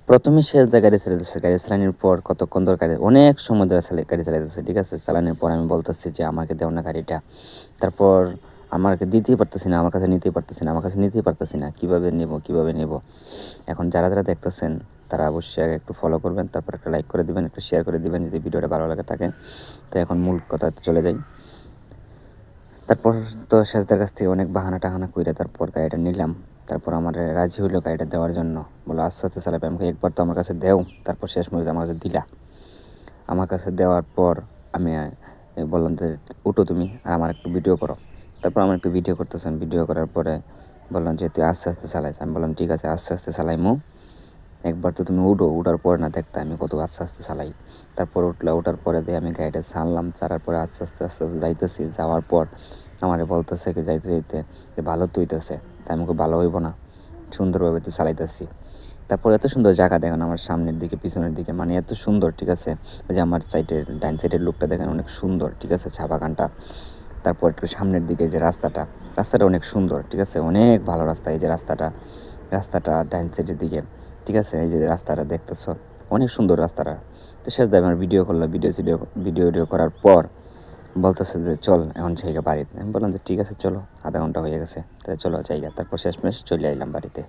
প্রথমে শেষদা গাড়ি চালাইতেছে, গাড়ি চালানোর পর কতক্ষণ ধরে অনেক সময় ধরে গাড়ি চালাইতেছে, ঠিক আছে। চালানোর পর আমি বলতেছি যে আমাকে দেও না গাড়িটা। তারপর আমাকে দিতেই পারতেছি না, আমার কাছে নিতেই পারতেছি না, আমার কাছে নিতেই পারতেছি না, কীভাবে নেব কীভাবে নেব। এখন যারা যারা দেখতেছেন তারা অবশ্যই আগে একটু ফলো করবেন, তারপর একটা লাইক করে দিবেন, একটু শেয়ার করে দিবেন যদি ভিডিওটা ভালো লাগে থাকে। তো এখন মূল কথা চলে যাই। তারপর তো শেষদার কাছ থেকে অনেক বাহানা টাহানা কইরা তারপর গাড়িটা নিলাম। তারপর আমার রাজি হইলো গাড়িটা দেওয়ার জন্য, বললো আস্তে আস্তে চালাবে। আমাকে একবার তো আমার কাছে দেও, তারপর শেষ মুহূর্তে আমার কাছে দিলা। আমার কাছে দেওয়ার পর আমি বললাম যে উঠো তুমি, আর আমার একটু ভিডিও করো। তারপর আমার একটু ভিডিও করতেছেন, ভিডিও করার পরে বললাম যে তুই আস্তে আস্তে চালাইছ। আমি বললাম ঠিক আছে আস্তে আস্তে চালাইমু, একবার তো তুমি উঠো, উঠার পরে না দেখতে আমি কত আস্তে আস্তে চালাই। তারপর ওঠার পরে দিয়ে আমি গাড়িটা ছাড়লাম, ছাড়ার পরে আস্তে আস্তে আস্তে আস্তে যাইতেছি। যাওয়ার পর আমারে বলতেছে কি যাইতে যাইতে যে ভালো তো হইতেছে। তাই আমাকে ভালো হইব না, সুন্দরভাবে তো চালাইতেছি। তারপর এত সুন্দর জায়গা দেখেন আমার সামনের দিকে পিছনের দিকে, মানে এত সুন্দর, ঠিক আছে। ওই যে আমার সাইডের ডাইন সাইডের লুকটা দেখেন অনেক সুন্দর, ঠিক আছে, চা বাগানটা। তারপর একটু সামনের দিকে যে রাস্তাটা, রাস্তাটা অনেক সুন্দর, ঠিক আছে, অনেক ভালো রাস্তা। এই যে রাস্তাটা, রাস্তাটা ডাইন সাইডের দিকে, ঠিক আছে, এই যে রাস্তাটা দেখতেছ অনেক সুন্দর রাস্তাটা। তো শেষ দায় আমার ভিডিও করলাম, ভিডিও করার পর বলতেছে যে চল এখন জায়গা বাড়িতে। আমি বললাম যে ঠিক আছে চলো, আধা ঘন্টা হয়ে গেছে, তাহলে চলো জায়গা। তারপর শেষমেশ চলে আইলাম বাড়িতে।